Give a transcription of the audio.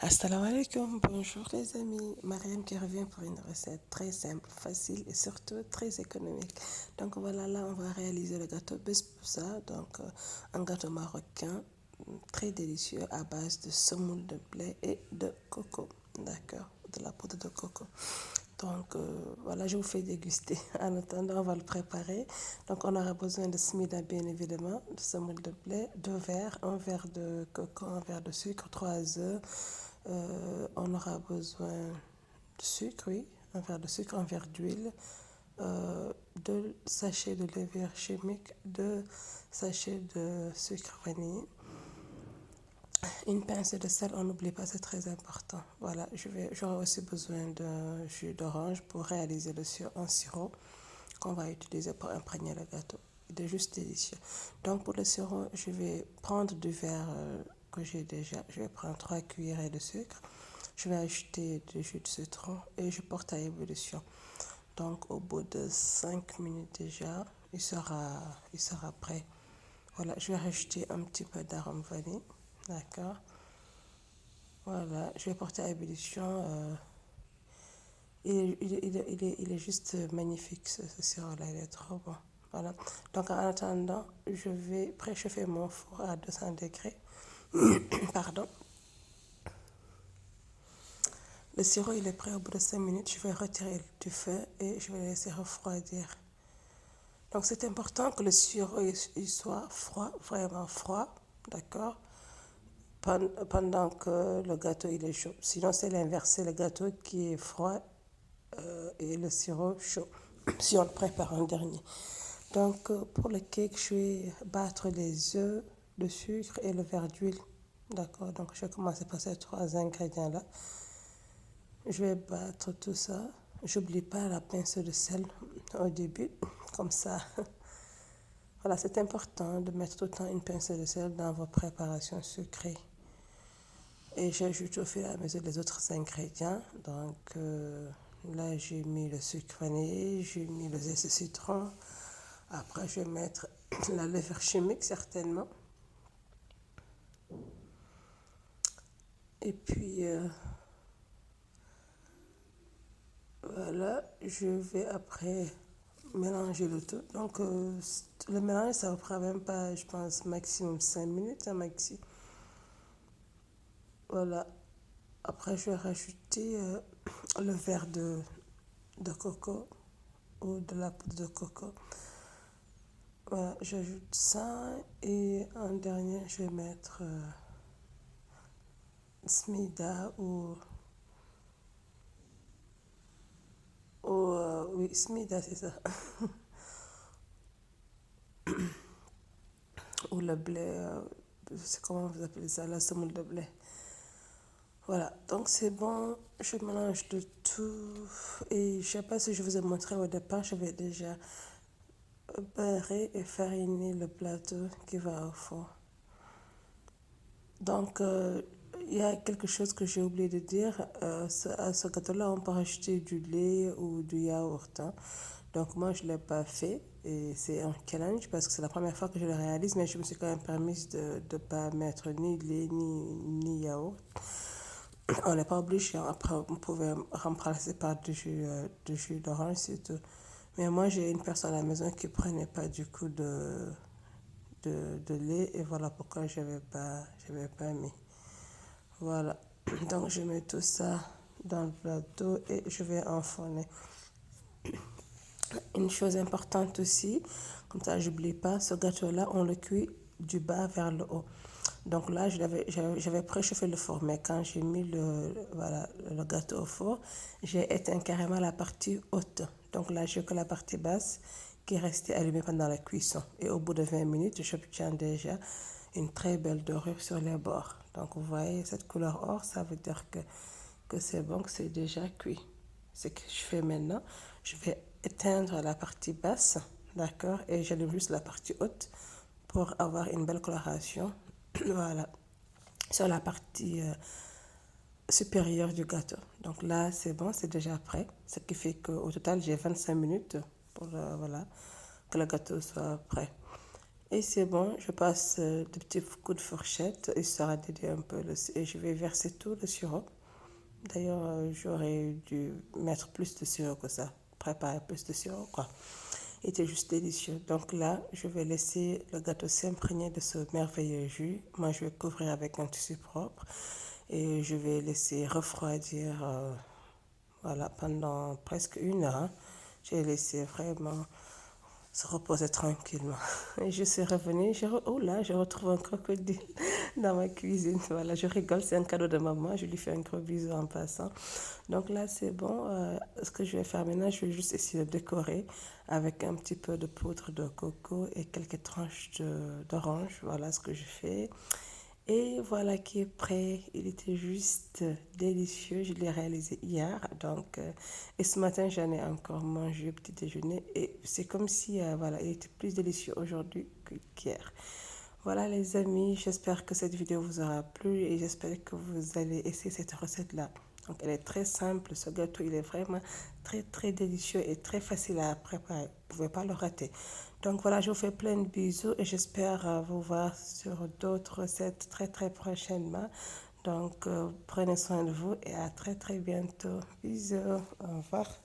Assalamu alaikum, bonjour les amis. Mariam qui revient pour une recette très simple, facile et surtout très économique. Donc voilà, là on va réaliser le gâteau besbousa, donc un gâteau marocain très délicieux à base de semoule de blé et de coco. D'accord, de la poudre de coco. Donc voilà, je vous fais déguster. En attendant, on va le préparer. Donc on aura besoin de smida bien évidemment, de semoule de blé, 2 verres, un verre de coco, un verre de sucre, 3 œufs. On aura besoin de sucre, oui, un verre de sucre, un verre d'huile, 2 sachets de levure chimique, 2 sachets de sucre vanille, une pincée de sel, on n'oublie pas, c'est très important. Voilà, j'aurai aussi besoin de jus d'orange pour réaliser un sirop qu'on va utiliser pour imprégner le gâteau. Il est juste délicieux. Donc pour le sirop, je vais prendre du verre que j'ai déjà. Je vais prendre 3 cuillerées de sucre. Je vais ajouter du jus de citron et je porte à ébullition. Donc au bout de 5 minutes déjà, il sera prêt. Voilà, je vais rajouter un petit peu d'arôme vanille. D'accord. Voilà, je vais porter à ébullition. Il est juste magnifique ce sirop-là, il est trop bon. Voilà. Donc en attendant, je vais préchauffer mon four à 200 degrés. Pardon. Le sirop, il est prêt au bout de 5 minutes. Je vais retirer du feu et je vais le laisser refroidir. Donc c'est important que le sirop il soit froid, vraiment froid, d'accord, pendant que le gâteau il est chaud. Sinon c'est l'inverse, c'est le gâteau qui est froid et le sirop chaud, si on le prépare en dernier. Donc pour le cake, je vais battre les œufs, le sucre et le verre d'huile. D'accord, donc je vais commencer par ces 3 ingrédients-là. Je vais battre tout ça. J'oublie pas la pince de sel au début, comme ça. Voilà, c'est important de mettre tout le temps une pincée de sel dans vos préparations sucrées. Et j'ajoute au fur et à mesure les autres ingrédients. Donc là, j'ai mis le sucre vanillé, j'ai mis le zeste de citron. Après, je vais mettre la levure chimique, certainement. Et puis, voilà, je vais après mélanger le tout. Donc, le mélange, ça ne prend même pas, je pense, maximum 5 minutes, un maxi. Voilà. Après, je vais rajouter le verre de coco ou de la poudre de coco. Voilà, j'ajoute ça et en dernier, je vais mettre Smida oui, Smida, c'est ça. Ou le blé, c'est comment vous appelez ça, la semoule de blé. Voilà, donc c'est bon, je mélange le tout et je sais pas si je vous ai montré au départ, je vais déjà beurrer et fariner le plateau qui va au four. Donc, il y a quelque chose que j'ai oublié de dire. À ce gâteau-là, on peut rajouter du lait ou du yaourt, hein. Donc, moi, je ne l'ai pas fait. Et c'est un challenge parce que c'est la première fois que je le réalise. Mais je me suis quand même permise de ne pas mettre ni lait ni yaourt. On n'est pas obligé, hein. Après, on pouvait remplacer par du jus d'orange, c'est tout. Mais moi, j'ai une personne à la maison qui ne prenait pas du coup de lait et voilà pourquoi je n'avais pas mis. Voilà, donc je mets tout ça dans le plateau et je vais enfourner. Une chose importante aussi, comme ça j'oublie pas, ce gâteau-là, on le cuit du bas vers le haut. Donc là, j'avais préchauffé le four, mais quand j'ai mis voilà, le gâteau au four, j'ai éteint carrément la partie haute. Donc là, j'ai que la partie basse qui est restée allumée pendant la cuisson. Et au bout de 20 minutes, j'obtiens déjà une très belle dorure sur les bords. Donc vous voyez, cette couleur or, ça veut dire que c'est bon, que c'est déjà cuit. Ce que je fais maintenant, je vais éteindre la partie basse, d'accord, et j'allume juste la partie haute pour avoir une belle coloration. Voilà, sur la partie supérieure du gâteau. Donc là, c'est bon, c'est déjà prêt. Ce qui fait qu'au total, j'ai 25 minutes pour voilà, que le gâteau soit prêt. Et c'est bon, je passe de petits coups de fourchette histoire d'aider un peu et je vais verser tout le sirop. D'ailleurs, j'aurais dû mettre plus de sirop que ça, préparer plus de sirop, quoi. Il était juste délicieux. Donc là, je vais laisser le gâteau s'imprégner de ce merveilleux jus. Moi, je vais couvrir avec un tissu propre et je vais laisser refroidir voilà, pendant presque 1 heure. Hein. J'ai laissé vraiment se reposer tranquillement. Et je suis revenue, oh là, je retrouve un crocodile dans ma cuisine. Voilà, je rigole, c'est un cadeau de maman, je lui fais un gros bisou en passant. Donc là, c'est bon. Ce que je vais faire maintenant, je vais juste essayer de décorer avec un petit peu de poudre de coco et quelques tranches d'orange. Voilà ce que je fais. Et voilà qui est prêt. Il était juste délicieux. Je l'ai réalisé hier. Donc, et ce matin, j'en ai encore mangé au petit déjeuner. Et c'est comme si, voilà, il était plus délicieux aujourd'hui qu'hier. Voilà les amis, j'espère que cette vidéo vous aura plu et j'espère que vous allez essayer cette recette-là. Donc elle est très simple, ce gâteau il est vraiment très délicieux et très facile à préparer. Vous ne pouvez pas le rater. Donc voilà, je vous fais plein de bisous et j'espère vous voir sur d'autres recettes très prochainement. Donc prenez soin de vous et à très bientôt. Bisous, au revoir.